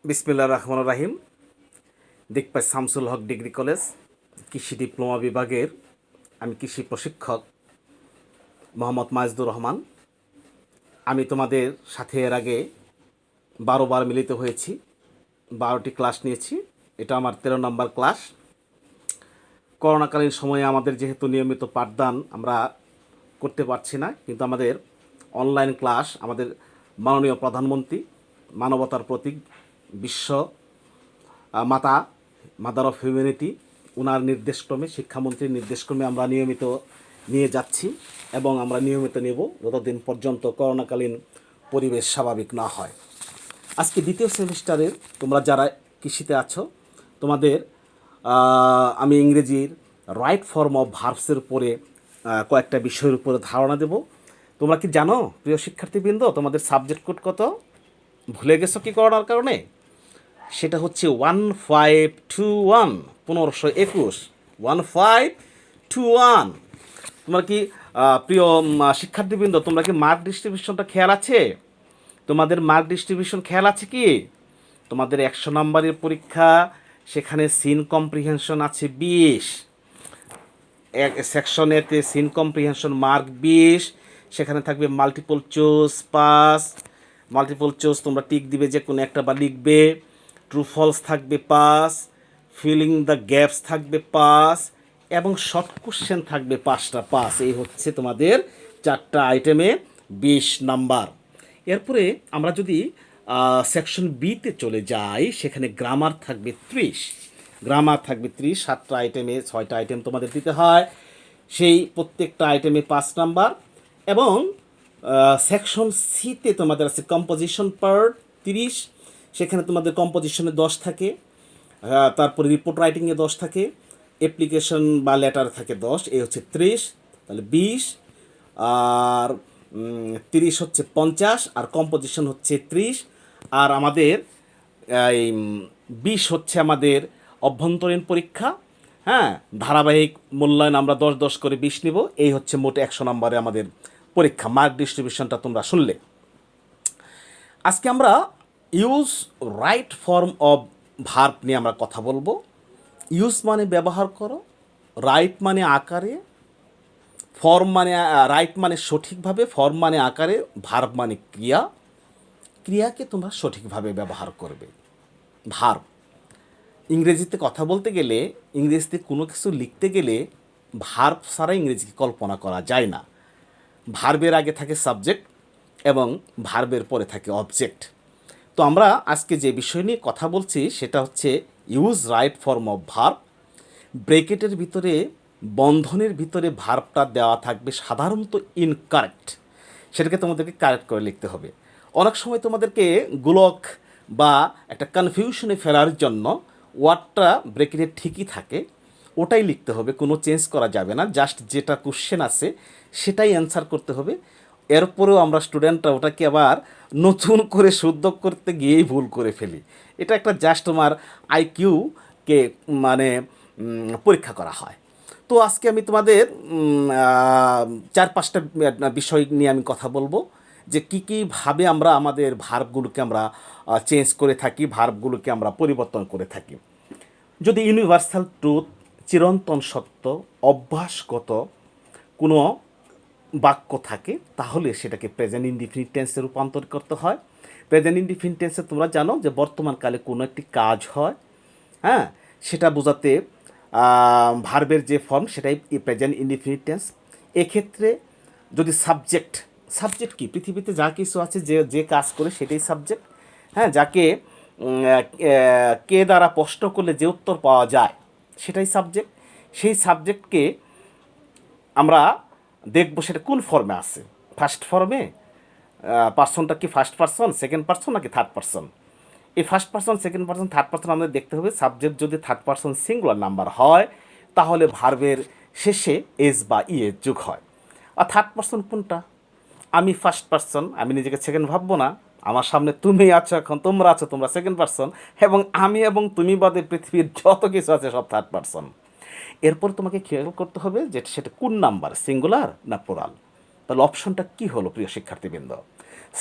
বিসমিল্লাহির রহমানির রহিম। দিকপাই শামসুল হক degree college কৃষি ডিপ্লোমা বিভাগের আমি কৃষি প্রশিক্ষক মোহাম্মদ মাজদুর রহমান। আমি তোমাদের সাথে এর আগে 12বার মিলিত হয়েছি, 12টি ক্লাস নিয়েছি। এটা আমার 13 নম্বর ক্লাস। করোনাকালীন সময়ে আমাদের যেহেতু নিয়মিত পাঠদান আমরা করতে পারছি না, কিন্তু আমাদের অনলাইন ক্লাস আমাদের মাননীয় প্রধানমন্ত্রী, মানবতার প্রতীক, বিশ্ব মাদার অফ হিউম্যানিটি, ওনার নির্দেশক্রমে, শিক্ষামন্ত্রীর নির্দেশক্রমে আমরা নিয়মিত নিয়ে যাচ্ছি এবং আমরা নিয়মিত নেব যতদিন পর্যন্ত করোনাকালীন পরিবেশ স্বাভাবিক না হয়। আজকে দ্বিতীয় সেমিস্টারের তোমরা যারা কৃষিতে আছো, তোমাদের আমি ইংরেজির রাইট ফর্ম অফ ভার্বসের উপরে কয়েকটা বিষয়ের উপরে ধারণা দেব। তোমরা কি জানো প্রিয় শিক্ষার্থীবৃন্দ, তোমাদের সাবজেক্ট কোড কত? ভুলে গেছো কি করোনার কারণে? সেটা হচ্ছে 1521, 1521, 1521। তোমরা কি প্রিয় শিক্ষার্থীবৃন্দ, তোমরা কি মার্ক ডিস্ট্রিবিউশনটা খেয়াল আছে? তোমাদের মার্ক ডিস্ট্রিবিউশন খেয়াল আছে কি? তোমাদের 100 নম্বরের পরীক্ষা, সেখানে সিন কম্প্রিহেনশন আছে 20, সেকশন এতে সিন কম্প্রিহেনশন মার্ক 20, সেখানে থাকবে মাল্টিপল চুজ 5, মাল্টিপল চুজ তোমরা টিক দিবে, যে কোনো একটা বা লিখবে। ট্রু ফলস থাকবে 5, ফিলিং দ্য গ্যাপস থাকবে 5 এবং শর্ট কোশ্চেন থাকবে 5টা 5। এই হচ্ছে তোমাদের 4টা আইটেমে 20 নাম্বার। এরপরে আমরা যদি সেকশন বিতে চলে যাই, সেখানে গ্রামার থাকবে 30, গ্রামার থাকবে 30। 7টা আইটেমে 6টা আইটেম তোমাদের দিতে হয়, সেই প্রত্যেকটা আইটেমে 5 নাম্বার। এবং সেকশন সিতে তোমাদের আছে কম্পোজিশন পার্ট 30, সেখানে তোমাদের কম্পোজিশনে 10 থাকে, তারপরে রিপোর্ট রাইটিংয়ে 10 থাকে, অ্যাপ্লিকেশন বা লেটার থাকে 10। এই হচ্ছে 30, তাহলে 20 আর 30 হচ্ছে 50, আর কম্পোজিশন হচ্ছে 30। আর আমাদের এই 20 হচ্ছে আমাদের অভ্যন্তরীণ পরীক্ষা। হ্যাঁ, ধারাবাহিক মূল্যায়ন আমরা 10 করে 20 নিব। এই হচ্ছে মোট 100 নম্বরে আমাদের পরীক্ষা। মার্ক ডিস্ট্রিবিউশনটা তোমরা শুনলে। আজকে আমরা use right form of verb নিয়ে আমরা কথা বলবো। ইউজ মানে ব্যবহার করো, রাইট মানে আকারে, ফর্ম মানে রাইট মানে সঠিকভাবে, ফর্ম মানে আকারে, ভার্ব মানে ক্রিয়া। ক্রিয়াকে তোমরা সঠিকভাবে ব্যবহার করবে। ভার্ব, ইংরেজিতে কথা বলতে গেলে, ইংরেজিতে কোনো কিছু লিখতে গেলে ভার্ব ছাড়া ইংরেজিকে কল্পনা করা যায় না। ভার্বের আগে থাকে সাবজেক্ট এবং ভার্বের পরে থাকে অবজেক্ট। তো আমরা আজকে যে বিষয় নিয়ে কথা বলছি সেটা হচ্ছে use right form of verb. ব্রেকেটের ভিতরে, বন্ধনের ভিতরে ভার্বটা দেওয়া থাকবে সাধারণত ইনকারেক্ট, সেটাকে তোমাদেরকে কারেক্ট করে লিখতে হবে। অনেক সময় তোমাদেরকে গোলক বা একটা কনফিউশনে ফেলার জন্য ওয়ার্ডটা ব্রেকেটে ঠিকই থাকে, ওটাই লিখতে হবে, কোনো চেঞ্জ করা যাবে না। জাস্ট যেটা কোশ্চেন আছে সেটাই অ্যান্সার করতে হবে। এরপরেও আমরা স্টুডেন্টরা ওটাকে আবার নতুন করে শুদ্ধ করতে গিয়েই ভুল করে ফেলি। এটা একটা জাস্ট তোমার আইকিউকে মানে পরীক্ষা করা হয়। তো আজকে আমি তোমাদের 4-5টা বিষয় নিয়ে আমি কথা বলবো, যে কীভাবে আমরা আমাদের ভার্বগুলোকে আমরা চেঞ্জ করে থাকি, ভার্বগুলোকে আমরা পরিবর্তন করে থাকি। যদি ইউনিভার্সাল ট্রুথ, চিরন্তন সত্য, অভ্যাসগত কোনো বাক্য থাকে, তাহলে সেটাকে প্রেজেন্ট ইনডিফিনিট টেন্সে রূপান্তর করতে হয়। প্রেজেন্ট ইনডিফিনিট টেন্সে তোমরা জানো যে বর্তমানকালে কোনো একটি কাজ হয়, হ্যাঁ, সেটা বোঝাতে ভার্বের যে ফর্ম সেটাই প্রেজেন্ট ইনডিফিনিট টেন্স। এক্ষেত্রে যদি সাবজেক্ট, সাবজেক্ট কি? পৃথিবীতে যা কিছু আছে, যে যে কাজ করে সেটাই সাবজেক্ট। হ্যাঁ, যাকে কে দ্বারা প্রশ্ন করলে যে উত্তর পাওয়া যায় সেটাই সাবজেক্ট। সেই সাবজেক্টকে আমরা দেখব সেটা কোন ফর্মে আছে। ফার্স্ট ফর্মে, পার্সনটা কি ফার্স্ট পার্সন, সেকেন্ড পার্সন নাকি থার্ড পার্সন। এই first person, second person, third person আমাদের দেখতে হবে। সাবজেক্ট যদি থার্ড পার্সন সিঙ্গুলার নাম্বার হয়, তাহলে ভার্বের শেষে এস বা ইএস যোগ হয়। আর থার্ড পার্সন কোনটা? আমি ফার্স্ট পার্সন, আমি নিজেকে সেকেন্ড ভাববো না। আমার সামনে তুমি আছো, এখন তোমরা আছো, তোমরা সেকেন্ড পার্সন, এবং আমি এবং তুমি বাদে পৃথিবীর যত কিছু আছে সব থার্ড পার্সন। এরপর তোমাকে খেয়াল করতে হবে যে সেটা কোন নাম্বার, সিঙ্গুলার না প্লুরাল। তাহলে অপশনটা কি হলো প্রিয় শিক্ষার্থীবৃন্দ?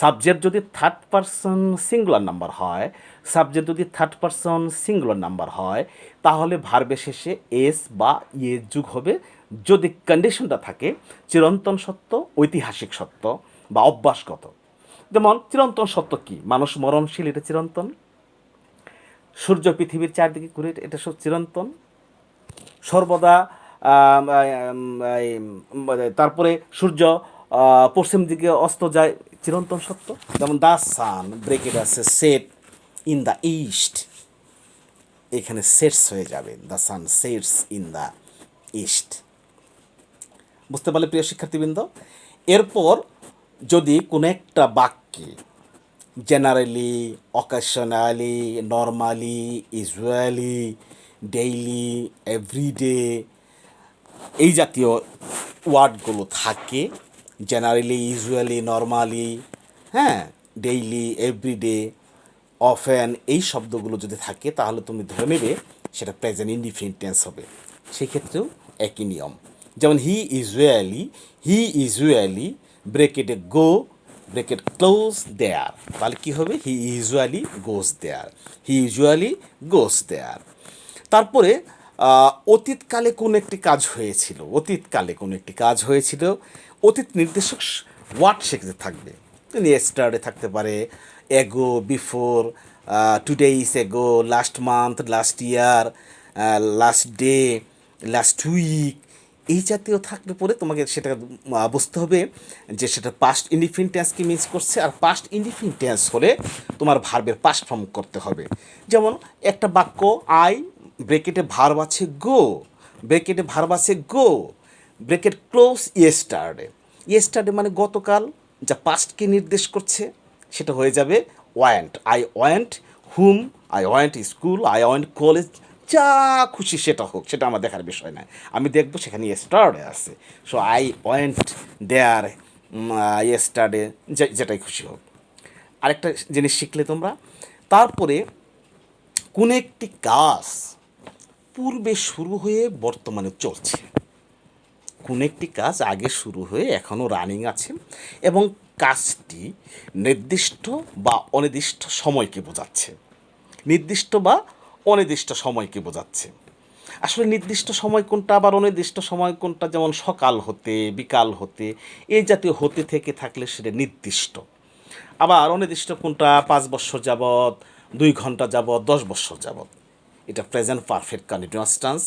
সাবজেক্ট যদি থার্ড পারসন সিঙ্গুলার নাম্বার হয়, সাবজেক্ট যদি থার্ড পারসন সিঙ্গুলার নাম্বার হয়, তাহলে ভার্বের শেষে এস বা ইয়ে যুগ হবে যদি কন্ডিশনটা থাকে চিরন্তন সত্য, ঐতিহাসিক সত্য বা অভ্যাসগত। যেমন চিরন্তন সত্য কি? মানুষ মরণশীল, এটা চিরন্তন। সূর্য পৃথিবীর চারদিকে ঘুরে, এটা চিরন্তন। সর্বদা তারপরে সূর্য পশ্চিম দিকে অস্ত যায়, চিরন্তন সত্য। যেমন দ্য সান ব্রেকেট আছে সেট ইন দ্য ইস্ট, এখানে সেটস হয়ে যাবে, the sun sets in the east. বুঝতে পারলে প্রিয় শিক্ষার্থীবৃন্দ? এরপর যদি কোনো একটা বাক্যে generally, occasionally, normally, usually, daily, everyday এই জাতীয় ওয়ার্ডগুলো থাকে, জেনারেলি, ইউজুয়ালি, নর্মালি, হ্যাঁ, ডেইলি, এভরিডে, অফেন, এই শব্দগুলো যদি থাকে তাহলে তুমি ধরে নেবে সেটা প্রেজেন্ট ইনডিফিনিট টেন্স হবে। সেই ক্ষেত্রেও একই নিয়ম। যেমন হি ইউজুয়ালি ব্রেকেটে গো ব্রেকেট ক্লোজ দেয়ার, তাহলে কী হবে? He usually goes there, he usually goes there. তারপরে অতীতকালে কোনো একটি কাজ হয়েছিল, অতীতকালে কোনো একটি কাজ হয়েছিল, অতীত নির্দেশক ওয়ার্ড সেখানে থাকবে। ইয়েস্টারডে থাকতে পারে, ago, before, 2 days ago, last month, last year, last day, last week, এই জাতীয় থাকলে পরে তোমাকে সেটা বুঝতে হবে যে সেটা পাস্ট ইনডিফিনিট টেন্সকে মিস করছে। আর পাস্ট ইনডিফিনিট টেন্স হলে তোমার ভার্বের পাস্ট ফর্ম করতে হবে। যেমন একটা বাক্য, আই ব্রেকেটে ভার্ব আছে গো, ব্রেকেটে ভার্ব আছে গো, ব্রেকেট ক্লোজ ইয়েস্টারডে, ইয়েস্টারডে মানে গতকাল, যা পাস্টকে নির্দেশ করছে, সেটা হয়ে যাবে want, I want hmm, I want school, I want college, যা খুশি সেটা হোক, সেটা আমার দেখার বিষয় নয়, আমি দেখবো সেখানে ইয়েস্টারডে আছে। So I want there yesterday, যেটাই খুশি হোক। আরেকটা জিনিস শিখলে তোমরা, তারপরে কোন একটি কাজ পূর্বে শুরু হয়ে বর্তমানে চলছে, কোন একটি কাজ আগে শুরু হয়ে এখনও রানিং আছে এবং কাজটি নির্দিষ্ট বা অনির্দিষ্ট সময়কে বোঝাচ্ছে, নির্দিষ্ট বা অনির্দিষ্ট সময়কে বোঝাচ্ছে। আসলে নির্দিষ্ট সময় কোনটা আবার অনির্দিষ্ট সময় কোনটা, যেমন সকাল হতে, বিকাল হতে, এই জাতীয় হতে থেকে থাকলে সেটা নির্দিষ্ট। আবার অনির্দিষ্ট কোনটা, 5 বছর যাবৎ, 2 ঘন্টা যাবৎ, 10 বছর যাবৎ, এটা প্রেজেন্ট পারফেক্ট কন্টিনিউয়াস টেন্স।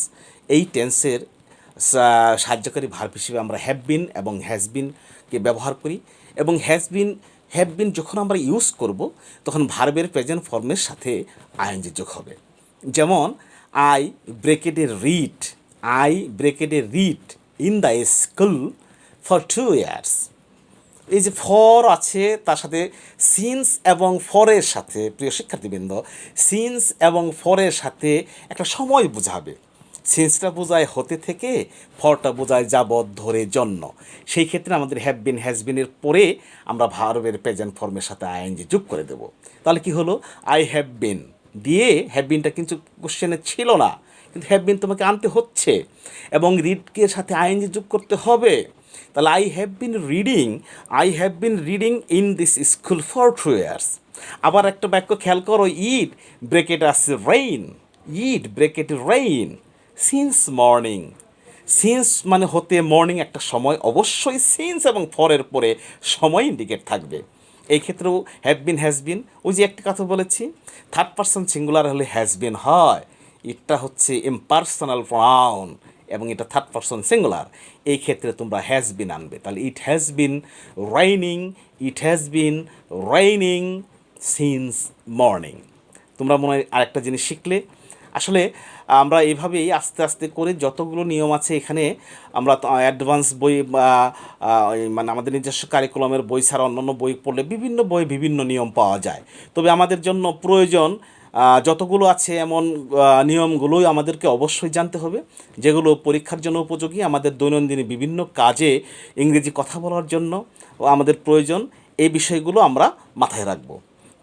এই টেন্সের সাহায্যকারী ভার্ব হিসেবে আমরা হ্যাভ বিন এবং হ্যাজ বিনকে ব্যবহার করি। এবং হ্যাভ বিন যখন আমরা ইউজ করব তখন ভার্বের প্রেজেন্ট ফর্মের সাথে আইএনজি যোগ হবে। যেমন আই ব্রেকেটে রিড, আই ব্রেকেটে read in the school for 2 years। এই যে ফর আছে তার সাথে সিন্স এবং ফরের সাথে, প্রিয় শিক্ষার্থীবৃন্দ, সিন্স এবং ফরের সাথে একটা সময় বোঝাবে। সিন্সটা বোঝায় হতে থেকে, ফরটা বোঝায় যাবৎ, ধরে, জন্য। সেই ক্ষেত্রে আমাদের হ্যাভ বিন হ্যাজ বিনের পরে আমরা ভার্বের প্রেজেন্ট ফর্মের সাথে আইএনজি যোগ করে দেব। তাহলে কি হলো? আই হ্যাভ বিন দিয়ে হ্যাভ বিনটা কিন্তু কোশ্চেনে ছিল না, কিন্তু হ্যাভ বিন তোমাকে আনতে হচ্ছে এবং রিডকে সাথে আইএনজি যোগ করতে হবে। তাহলে I have been reading in this school for 2 years। আবার একটা বাক্য খেয়াল করো, ইট ব্রেকেট আছে rain, it bracket rain since morning. Since মানে হতে, মর্নিং একটা সময়, অবশ্যই সিন্স এবং ফরের পরে সময় ইন্ডিকেট থাকবে। এই ক্ষেত্রেও হ্যাভ বিন হ্যাজ বিন, ওই যে একটা কথা বলেছি, থার্ড পারসন সিঙ্গুলার হলে হ্যাজ বিন হয়, এটা হচ্ছে ইম্পার্সোনাল প্রনাউন এবং এটা থার্ড পারসন সিঙ্গুলার। এই ক্ষেত্রে তোমরা হ্যাজ বিন আনবে। তাহলে it has been raining, it has been raining since morning. তোমরা মনে হয় আরেকটা জিনিস শিখলে, আসলে আমরা এইভাবেই আস্তে আস্তে করে যতগুলো নিয়ম আছে এখানে আমরা অ্যাডভান্স বই মানে আমাদের নিজস্ব কারিকুলামের বই ছাড়া অন্যান্য বই পড়লে বিভিন্ন বই বিভিন্ন নিয়ম পাওয়া যায়। তবে আমাদের জন্য প্রয়োজন যতগুলো আছে এমন নিয়মগুলোই আমাদেরকে অবশ্যই জানতে হবে, যেগুলো পরীক্ষার জন্য উপযোগী, আমাদের দৈনন্দিন বিভিন্ন কাজে ইংরেজি কথা বলার জন্য আমাদের প্রয়োজন। এই বিষয়গুলো আমরা মাথায় রাখব।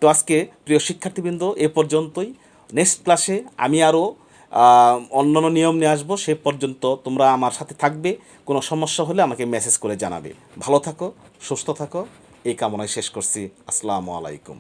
তো আজকে প্রিয় শিক্ষার্থীবৃন্দ এ পর্যন্তই। নেক্সট ক্লাসে আমি আরও অন্যান্য নিয়ম নিয়ে আসবো। সে পর্যন্ত তোমরা আমার সাথে থাকবে। কোনো সমস্যা হলে আমাকে মেসেজ করে জানাবে। ভালো থাকো, সুস্থ থাকো, এই কামনায় শেষ করছি। আসসালামু আলাইকুম।